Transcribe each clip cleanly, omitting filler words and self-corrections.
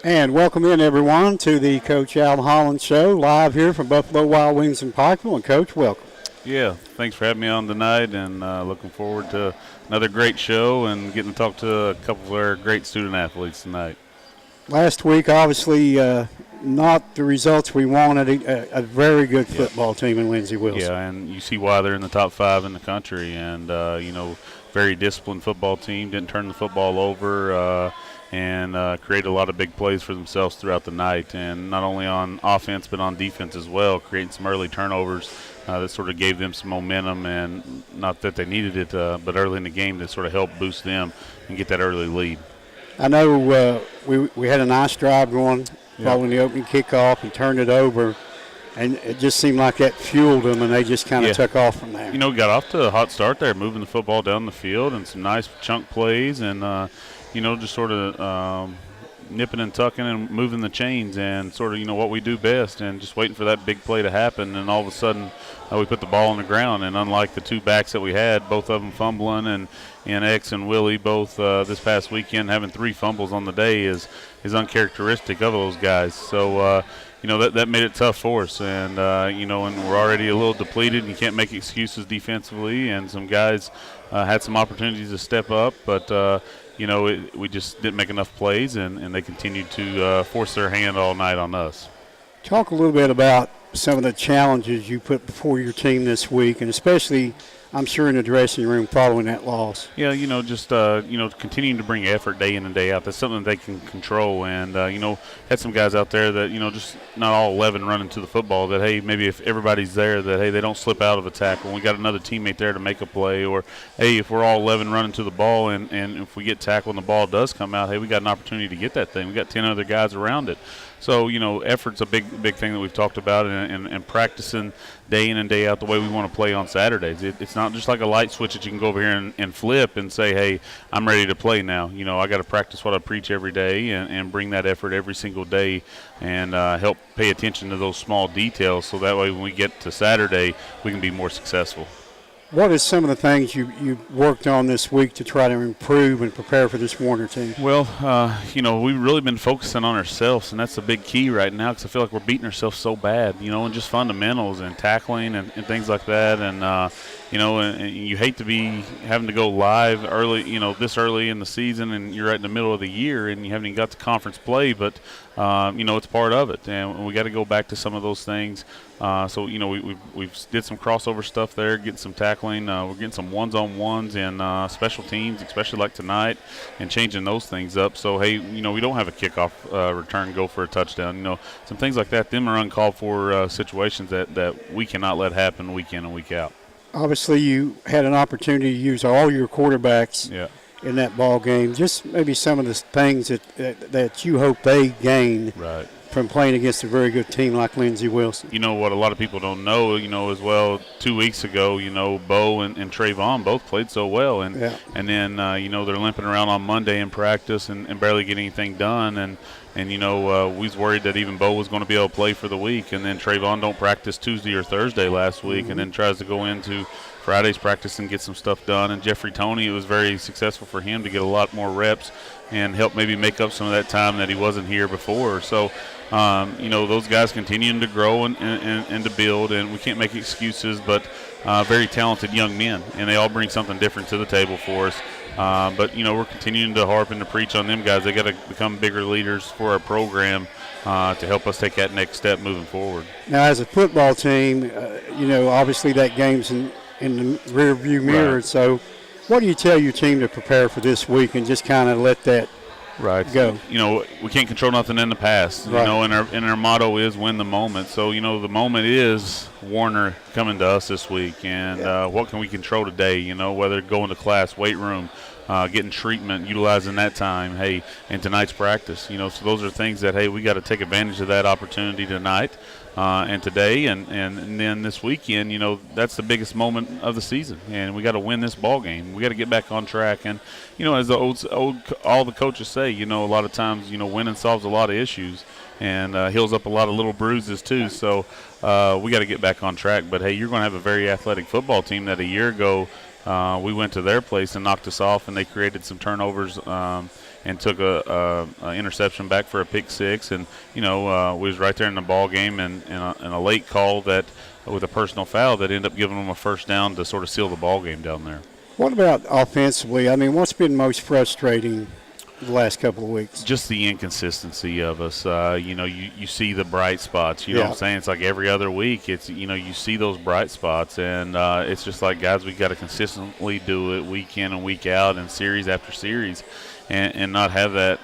And welcome in, everyone, to the Coach Al Holland Show, live here from Buffalo Wild Wings in Pikeville. And, Coach, welcome. Yeah, thanks for having me on tonight, and looking forward to another great show and getting to talk to a couple of our great student-athletes tonight. Last week, obviously, not the results we wanted, a very good football team in Lindsey Wilson. Yeah, and you see why they're in the top 5 in the country, and, very disciplined football team, didn't turn the football over, and create a lot of big plays for themselves throughout the night, and not only on offense but on defense as well, creating some early turnovers that sort of gave them some momentum, and not that they needed it, but early in the game to sort of help boost them and get that early lead. I know we had a nice drive going following the opening kickoff and turned it over, and it just seemed like that fueled them, and they just kind of took off from there. Got off to a hot start there, moving the football down the field and some nice chunk plays, and just sort of nipping and tucking and moving the chains and sort of, what we do best, and just waiting for that big play to happen. And all of a sudden we put the ball on the ground. And unlike the two backs that we had, both of them fumbling, and X and Willie both this past weekend having 3 fumbles on the day is uncharacteristic of those guys. So, that made it tough for us. And, and we're already a little depleted, and you can't make excuses defensively. And some guys had some opportunities to step up, but we just didn't make enough plays, and they continued to force their hand all night on us. Talk a little bit about some of the challenges you put before your team this week, and especially, I'm sure, in the dressing room following that loss. Yeah, continuing to bring effort day in and day out. That's something they can control. And, had some guys out there that, just not all 11 running to the football, that, hey, maybe if everybody's there, that, hey, they don't slip out of a tackle. We got another teammate there to make a play. Or, hey, if we're all 11 running to the ball and if we get tackled and the ball does come out, hey, we got an opportunity to get that thing. We got 10 other guys around it. So, effort's a big thing that we've talked about, and practicing day in and day out the way we want to play on Saturdays. It's not just like a light switch that you can go over here and flip and say, hey, I'm ready to play now. I got to practice what I preach every day and bring that effort every single day, and help pay attention to those small details, so that way when we get to Saturday, we can be more successful. What is some of the things you worked on this week to try to improve and prepare for this Warner team? Well, we've really been focusing on ourselves, and that's the big key right now, because I feel like we're beating ourselves so bad, and just fundamentals and tackling and things like that. And, and you hate to be having to go live early, this early in the season, and you're right in the middle of the year, and you haven't even got the conference play, but, it's part of it, and we got to go back to some of those things. So we've did some crossover stuff there, getting some tackling. We're getting some ones-on-ones and special teams, especially like tonight, and changing those things up. So hey, we don't have a kickoff return go for a touchdown. Some things like that. Them are uncalled for situations that we cannot let happen week in and week out. Obviously, you had an opportunity to use all your quarterbacks in that ball game. Just maybe some of the things that you hope they gain. Right. From playing against a very good team like Lindsey Wilson. What a lot of people don't know, as well, 2 weeks ago, Bo and Trayvon both played so well. And then, they're limping around on Monday in practice and barely getting anything done. And we was worried that even Bo was going to be able to play for the week. And then Trayvon don't practice Tuesday or Thursday last week, and then tries to go into Friday's practice and get some stuff done. And Jeffrey Toney, it was very successful for him to get a lot more reps and help maybe make up some of that time that he wasn't here before. So, those guys continuing to grow and to build, and we can't make excuses, but very talented young men, and they all bring something different to the table for us. But we're continuing to harp and to preach on them guys. They got to become bigger leaders for our program to help us take that next step moving forward. Now, as a football team, obviously that game's in the rear-view mirror. Right. So what do you tell your team to prepare for this week and just kind of let that go? We can't control nothing in the past. Right. And our motto is win the moment. So, the moment is Warner coming to us this week. And what can we control today? Whether going to class, weight room, getting treatment, utilizing that time, hey, and tonight's practice. So those are things that, hey, we got to take advantage of that opportunity tonight and today, and then this weekend. That's the biggest moment of the season, and we got to win this ball game. We got to get back on track, and as the all the coaches say, a lot of times, winning solves a lot of issues and heals up a lot of little bruises too. So we got to get back on track. But hey, you're going to have a very athletic football team that a year ago we went to their place and knocked us off, and they created some turnovers and and took a interception back for a pick six, and we was right there in the ball game, and a late call that with a personal foul that ended up giving them a first down to sort of seal the ball game down there. What about offensively? I mean, what's been most frustrating the last couple of weeks? Just the inconsistency of us. You see the bright spots. You know what I'm saying? It's like every other week. It's you see those bright spots, and it's just like, guys, we got to consistently do it week in and week out and series after series, and not have that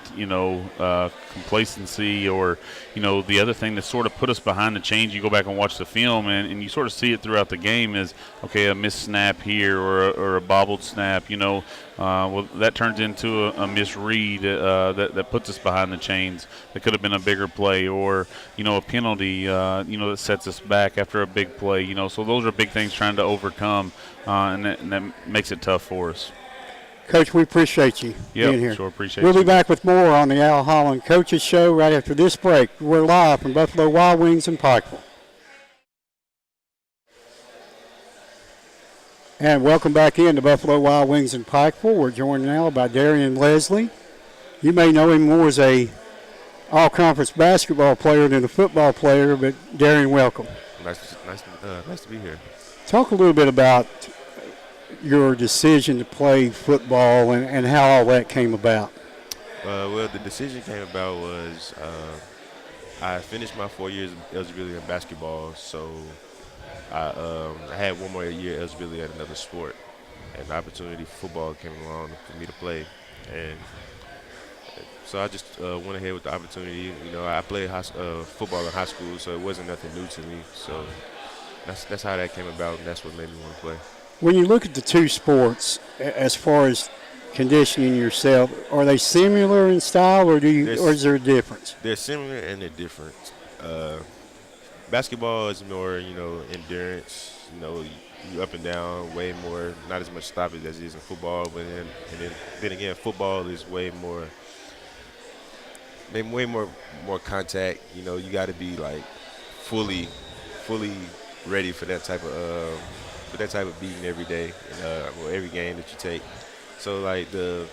complacency or the other thing that sort of put us behind the chains. You go back and watch the film, and you sort of see it throughout the game is, okay, a missed snap here or a bobbled snap, well, that turns into a misread that puts us behind the chains. That could have been a bigger play, or a penalty that sets us back after a big play. So those are big things trying to overcome, and that makes it tough for us. Coach, we appreciate you being here. Sure appreciate We'll you. be back with more on the Al Holland Coaches Show right after this break. We're live from Buffalo Wild Wings in Pikeville. And welcome back in to Buffalo Wild Wings in Pikeville. We're joined now by Darian Leslie. You may know him more as a all-conference basketball player than a football player, but Darian, welcome. Nice to be here. Talk a little bit about your decision to play football and how all that came about. Well, the decision came about was I finished my 4 years of eligibility in basketball, so I had one more year eligibility at another sport, and the opportunity for football came along for me to play, and so I just went ahead with the opportunity. I played football in high school, so it wasn't nothing new to me. So that's how that came about, and that's what made me want to play. When you look at the two sports, as far as conditioning yourself, are they similar in style, or is there a difference? They're similar and they're different. Basketball is more, endurance. You up and down, way more, not as much stoppage as it is in football. But then again, football is way more contact. You got to be like fully ready for that type of beating every day, every game that you take. So like the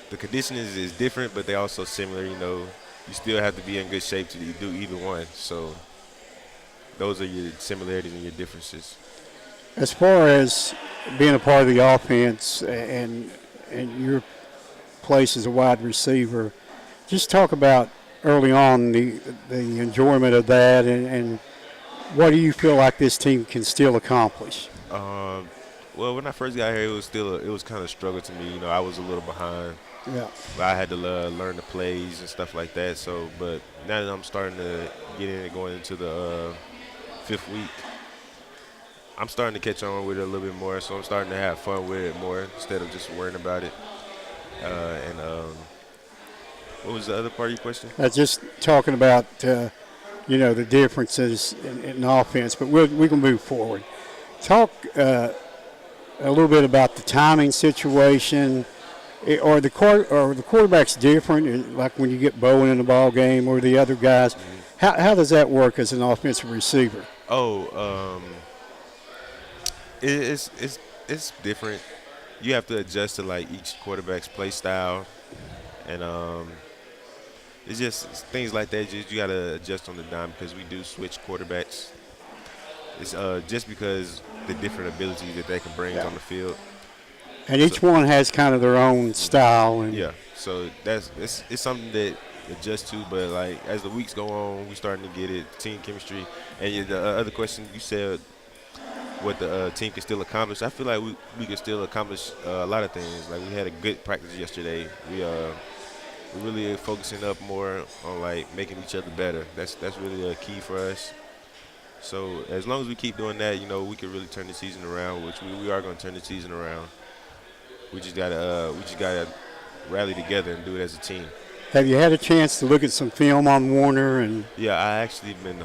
conditioning is different, but they're also similar. You still have to be in good shape to do either one. So those are your similarities and your differences. As far as being a part of the offense and your place as a wide receiver, just talk about early on the enjoyment of that and what do you feel like this team can still accomplish? Well, when I first got here, it was kind of a struggle to me. I was a little behind. Yeah. But I had to learn the plays and stuff like that. So, but now that I'm starting to get in and going into the 5th week, I'm starting to catch on with it a little bit more. So I'm starting to have fun with it more instead of just worrying about it. What was the other part of your question? Just talking about the differences in offense, but we can move forward. Talk a little bit about the timing situation. Or the quarterback's different, like when you get Bowen in the ball game or the other guys. How does that work as an offensive receiver? It's different. You have to adjust to like each quarterback's play style, and it's just things like that. You got to adjust on the dime because we do switch quarterbacks. It's just because the different abilities that they can bring on the field. And each one has kind of their own style. And so it's something that adjust to, but like as the weeks go on, we starting to get it, team chemistry. And the other question you said, what the team can still accomplish. I feel like we can still accomplish a lot of things. Like we had a good practice yesterday. We're really focusing up more on like making each other better. That's really a key for us. So as long as we keep doing that, we can really turn the season around, which we are going to turn the season around. We just gotta rally together and do it as a team. Have you had a chance to look at some film on Warner? And yeah, I actually been.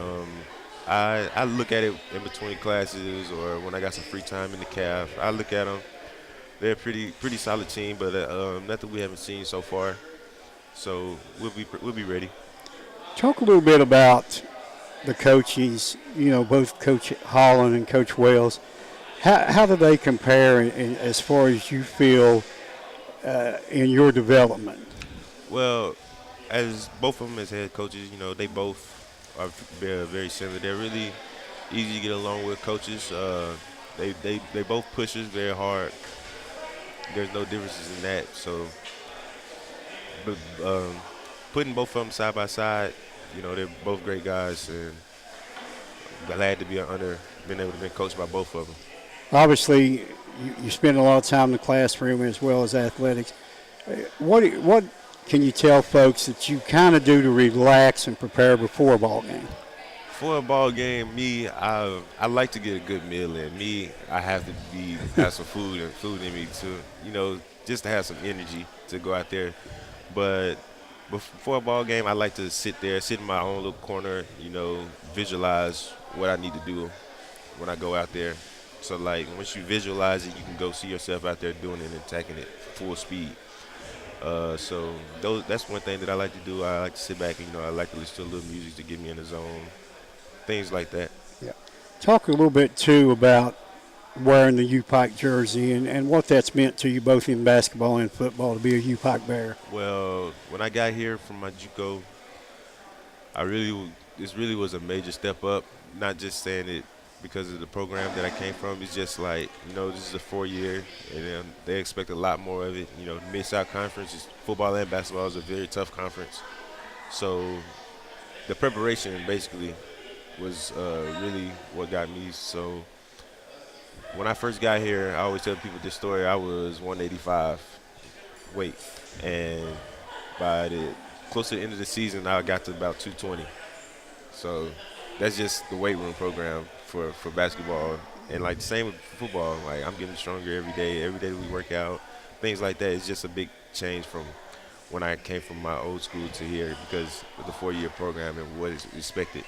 I look at it in between classes or when I got some free time in the calf. I look at them. They're a pretty solid team, but nothing we haven't seen so far. So we'll be ready. Talk a little bit about the coaches. Both Coach Holland and Coach Wells. How do they compare as far as you feel in your development? Well, as both of them as head coaches, they both are very similar. They're really easy to get along with coaches. They both push us very hard. There's no differences in that. So, but putting both of them side by side, they're both great guys, and glad to be being able to be coached by both of them. Obviously, you spend a lot of time in the classroom as well as athletics. What can you tell folks that you kind of do to relax and prepare before a ball game? For a ball game, I like to get a good meal in. I have to have some food in me to, just to have some energy to go out there. But before a ball game, I like to sit in my own little corner, visualize what I need to do when I go out there. So, like, once you visualize it, you can go see yourself out there doing it and attacking it full speed. So that's one thing that I like to do. I like to sit back and, I like to listen to a little music to get me in the zone, things like that. Yeah. Talk a little bit, too, about wearing the U-Pike jersey and what that's meant to you both in basketball and football to be a U-Pike Bear. Well, when I got here from my JUCO, this really was a major step up, not just saying it because of the program that I came from. It's just like, this is a 4-year, and they expect a lot more of it. Mid-South Conference, football and basketball is a very tough conference. So the preparation basically was really what got me. So when I first got here, I always tell people this story. I was 185 weight, and by close to the end of the season, I got to about 220. So that's just the weight room program for basketball. And like the same with football, like I'm getting stronger every day that we work out, things like that. It's just a big change from when I came from my old school to here because of the 4-year program and what is expected.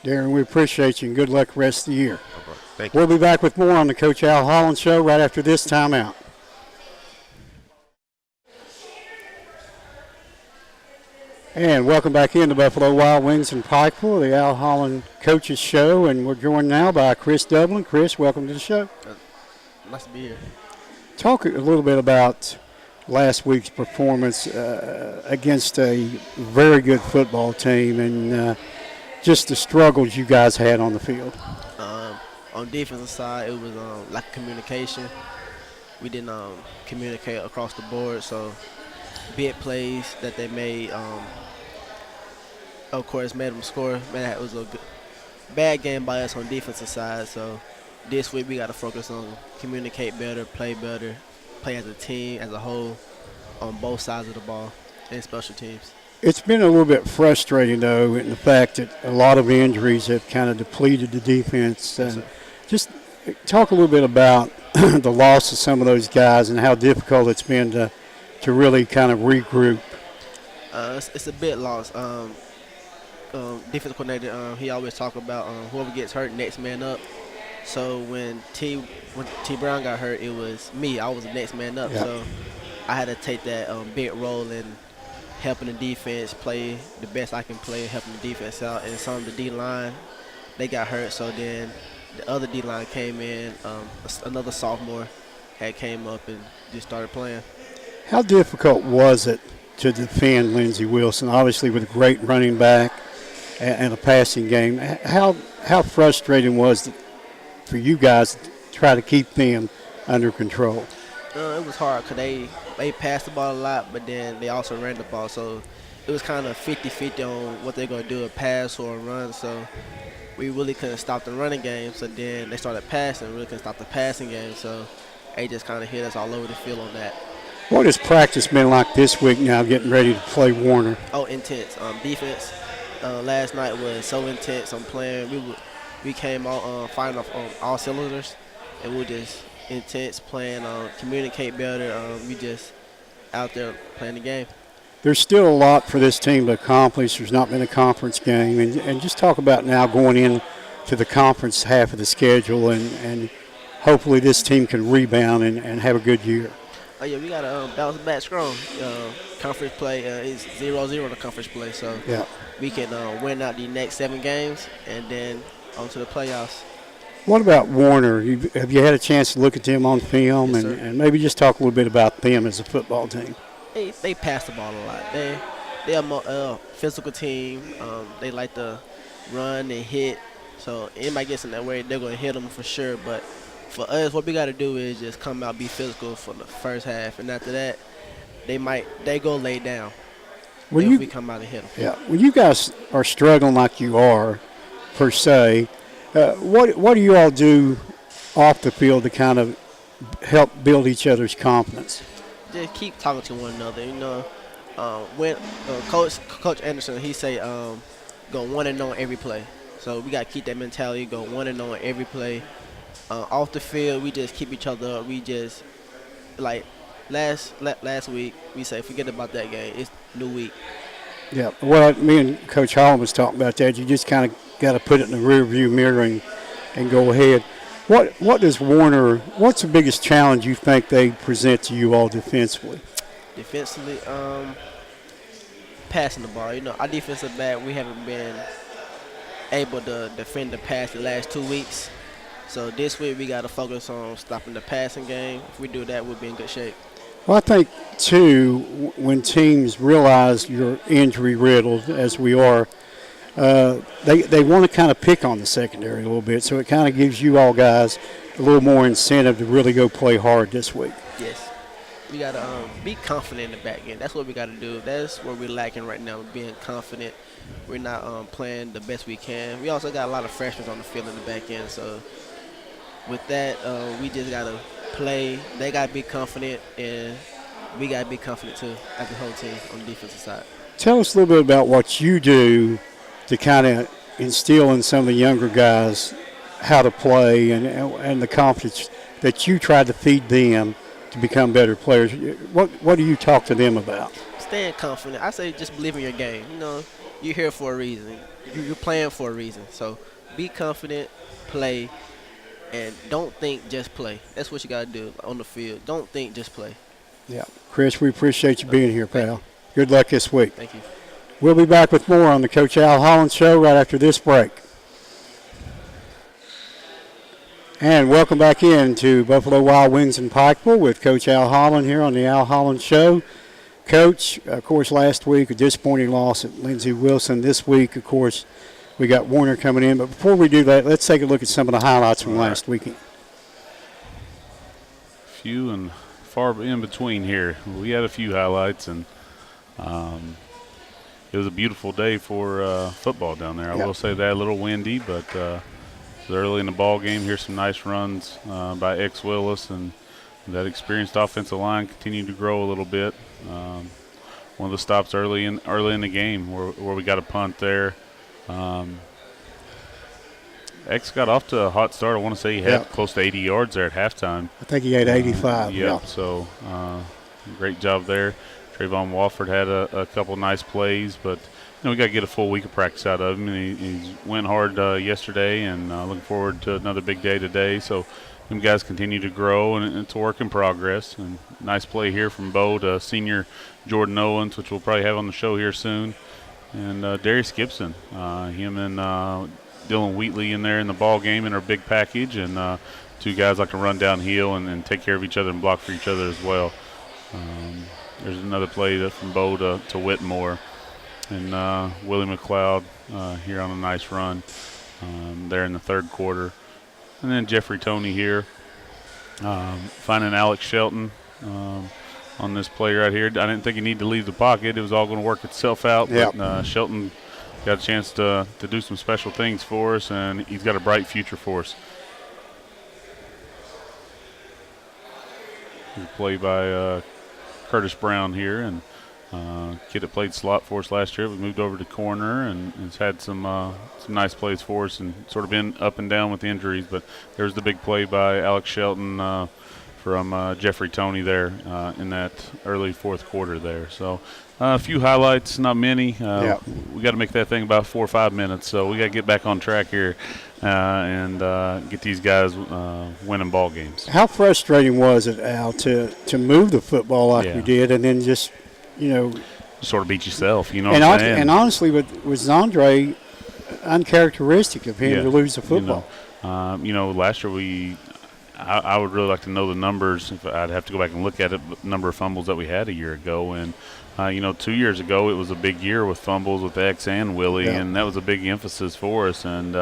Darren, we appreciate you and good luck the rest of the year. Okay. Thank you. We'll be back with more on the Coach Al Holland Show right after this timeout. And welcome back into Buffalo Wild Wings and Pikeville, the Al Holland Coaches Show. And we're joined now by Chris Dublin. Chris, welcome to the show. Nice to be here. Talk a little bit about last week's performance against a very good football team and just the struggles you guys had on the field. On the defensive side, it was lack of communication. We didn't communicate across the board, so big plays that they made, of course, made them score. Man, it was a bad game by us on the defensive side, so this week we got to focus on communicate better, play as a team, as a whole, on both sides of the ball and special teams. It's been a little bit frustrating, though, in the fact that a lot of injuries have kind of depleted the defense. And just talk a little bit about the loss of some of those guys and how difficult it's been to really kind of regroup. It's a bit lost. Defensive coordinator, he always talk about whoever gets hurt, next man up. So when T Brown got hurt, it was me. I was the next man up. Yep. So I had to take that big role in helping the defense play the best I can play, helping the defense out. And some of the D-line, they got hurt. So then the other D-line came in. Another sophomore had came up and just started playing. How difficult was it to defend Lindsey Wilson, obviously with a great running back and a passing game? How frustrating was it for you guys to try to keep them under control? It was hard because they passed the ball a lot, but then they also ran the ball. So it was kind of 50-50 on what they're going to do, a pass or a run. So we really couldn't stop the running game. So then they started passing, really couldn't stop the passing game. So they just kind of hit us all over the field on that. What has practice been like this week now, getting ready to play Warner? Oh, intense. Defense last night was so intense. I'm playing. We came out firing off all cylinders, and we were just intense playing. Communicate better. We just out there playing the game. There's still a lot for this team to accomplish. There's not been a conference game, and just talk about now going into the conference half of the schedule, and hopefully this team can rebound and have a good year. Oh, yeah, we got to bounce back strong. Conference play is 0-0 in the conference play, so yeah, we can win out the next 7 games and then on to the playoffs. What about Warner? Have you had a chance to look at them on film, Yes, and maybe just talk a little bit about them as a football team? They pass the ball a lot. They're a more physical team. They like to run and hit. So anybody gets in that way, they're gonna hit them for sure. But for us, what we got to do is just come out, be physical for the first half, and after that, they go lay down. If we come out and hit them. Yeah. When you guys are struggling like you are, per se, what do you all do off the field to kind of help build each other's confidence? Just keep talking to one another. When Coach Anderson, he say go 1-0 every play. So we got to keep that mentality, go 1-0 every play. Off the field, we just keep each other up. We just, like last week, we say forget about that game. It's new week. Yeah. Well, me and Coach Holland was talking about that. You just kind of got to put it in the rear view mirror and go ahead. What does Warner, what's the biggest challenge you think they present to you all defensively? Defensively, passing the ball. Our defensive back, we haven't been able to defend the pass the last 2 weeks. So this week we got to focus on stopping the passing game. If we do that, we'll be in good shape. Well, I think, too, when teams realize you're injury-riddled, as we are, they want to kind of pick on the secondary a little bit. So it kind of gives you all guys a little more incentive to really go play hard this week. Yes. We got to be confident in the back end. That's what we got to do. That's where we're lacking right now, being confident. We're not playing the best we can. We also got a lot of freshmen on the field in the back end. So with that, we just got to play. They got to be confident, and we got to be confident too as the whole team on the defensive side. Tell us a little bit about what you do to kind of instill in some of the younger guys how to play and the confidence that you try to feed them to become better players. What do you talk to them about? Staying confident. I say just believe in your game. You're here for a reason. You're playing for a reason. So be confident, play, and don't think, just play. That's what you got to do on the field. Don't think, just play. Yeah. Chris, we appreciate you being here, pal. Good luck this week. Thank you. We'll be back with more on the Coach Al Holland Show right after this break. And welcome back in to Buffalo Wild Wings in Pikeville with Coach Al Holland here on the Al Holland Show. Coach, of course, last week a disappointing loss at Lindsey Wilson. This week, of course, we got Warner coming in. But before we do that, let's take a look at some of the highlights from last weekend. Few and far in between here. We had a few highlights, and it was a beautiful day for football down there. I will say that, a little windy, but it was early in the ball game. Here's some nice runs by X Willis, and that experienced offensive line continued to grow a little bit. One of the stops early in the game where we got a punt there. X got off to a hot start. I want to say he had close to 80 yards there at halftime. I think he had 85. So great job there. Trayvon Wofford had a couple nice plays, but we got to get a full week of practice out of him. And he went hard yesterday, and looking forward to another big day today. So them guys continue to grow, and it's a work in progress. And nice play here from Bo to senior Jordan Owens, which we'll probably have on the show here soon. And Darius Gibson, him and Dylan Wheatley in there in the ball game in our big package, and two guys like to run downhill and take care of each other and block for each other as well. There's another play from Bo to Whitmore, and Willie McLeod here on a nice run there in the third quarter. And then Jeffrey Toney here finding Alex Shelton on this play right here. I didn't think he needed to leave the pocket. It was all going to work itself out, but Shelton got a chance to do some special things for us, and he's got a bright future for us. Play by Curtis Brown here, and kid that played slot for us last year. We moved over to corner, and has had some nice plays for us, and sort of been up and down with injuries. But there's the big play by Alex Shelton from Jeffrey Toney there in that early fourth quarter there. So a few highlights, not many. We got to make that thing about 4 or 5 minutes, so we got to get back on track here and get these guys winning ball games. How frustrating was it, Al, to move the football like we did, and then just sort of beat yourself, what I'm saying? And honestly, with Zandre, uncharacteristic of him to lose the football. Last year I would really like to know the numbers. If I'd have to go back and look at it, the number of fumbles that we had a year ago. And, 2 years ago it was a big year with fumbles with X and Willie, and that was a big emphasis for us. And,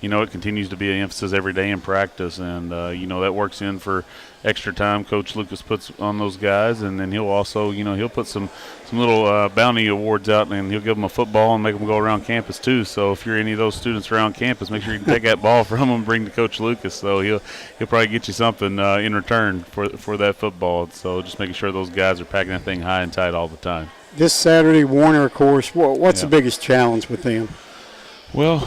it continues to be an emphasis every day in practice. And, that works in for extra time Coach Lucas puts on those guys. And then he'll also, he'll put some little bounty awards out, and he'll give them a football and make them go around campus too. So if you're any of those students around campus, make sure you can take that ball from them and bring to Coach Lucas. So he'll probably get you something in return for that football. So just making sure those guys are packing that thing high and tight all the time. This Saturday, Warner, of course, what's the biggest challenge with them? Well,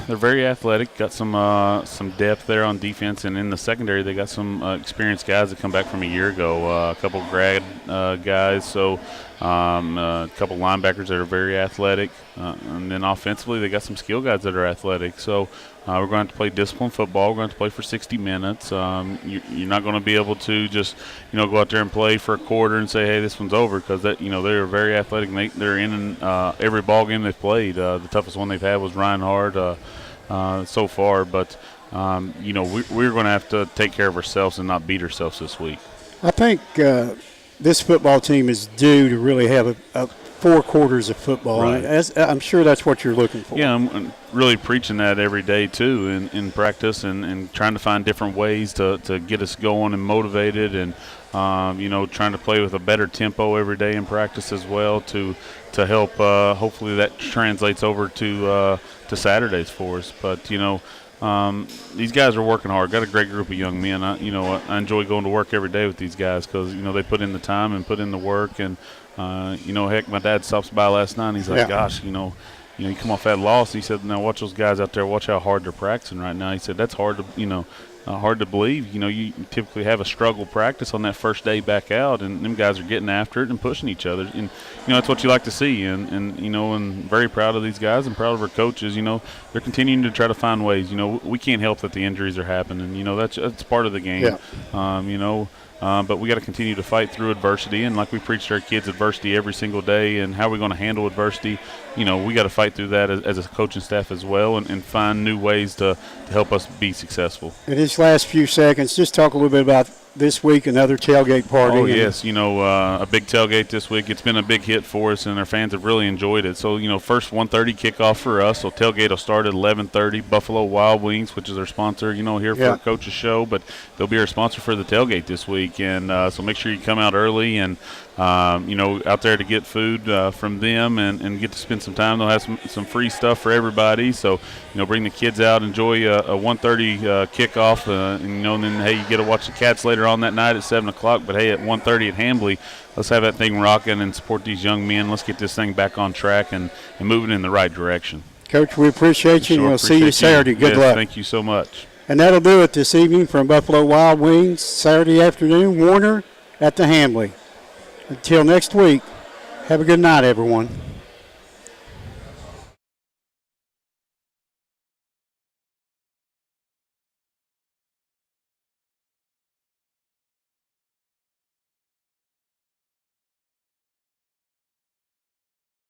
they're very athletic. Got some depth there on defense, and in the secondary, they got some experienced guys that come back from a year ago. A couple grad guys, so a couple linebackers that are very athletic, and then offensively, they got some skill guys that are athletic. So we're going to have to play disciplined football. We're going to have to play for 60 minutes. You're not going to be able to just go out there and play for a quarter and say, hey, this one's over, because they're very athletic, and they're in every ball game they've played. The toughest one they've had was Reinhardt so far, but we're going to have to take care of ourselves and not beat ourselves this week. I think this football team is due to really have a 4 quarters of football. Right. I'm sure that's what you're looking for. Yeah, I'm really preaching that every day too in practice, and trying to find different ways to get us going and motivated, and trying to play with a better tempo every day in practice as well to help. Hopefully that translates over to Saturdays for us. But these guys are working hard. Got a great group of young men. I enjoy going to work every day with these guys because they put in the time and put in the work. And heck, my dad stops by last night and he's like, gosh, you come off that loss. He said, now watch those guys out there. Watch how hard they're practicing right now. He said that's hard to believe. You typically have a struggle practice on that first day back out, and them guys are getting after it and pushing each other. And that's what you like to see. And very proud of these guys and proud of our coaches. They're continuing to try to find ways. We can't help that the injuries are happening. That's part of the game. But we got to continue to fight through adversity, and like we preach to our kids, adversity every single day. And how are we going to handle adversity? We got to fight through that as a coaching staff as well, and find new ways to help us be successful. In these last few seconds, just talk a little bit about this week, another tailgate party. Oh, yes. A big tailgate this week. It's been a big hit for us, and our fans have really enjoyed it. So, first 1:30 kickoff for us. So, tailgate will start at 11:30. Buffalo Wild Wings, which is our sponsor, here for our coach's show, but they'll be our sponsor for the tailgate this week. And so make sure you come out early and, out there to get food from them and get to spend some time. They'll have some free stuff for everybody. So, bring the kids out, enjoy a 1:30 kickoff, and then, hey, you get to watch the Cats later on that night at 7 o'clock. But, hey, at 1:30 at Hambly, let's have that thing rocking and support these young men. Let's get this thing back on track and moving in the right direction. Coach, we appreciate you, and we'll see you Saturday. Good luck. Thank you so much. And that'll do it this evening from Buffalo Wild Wings, Saturday afternoon, Warner at the Hambly. Until next week, have a good night, everyone.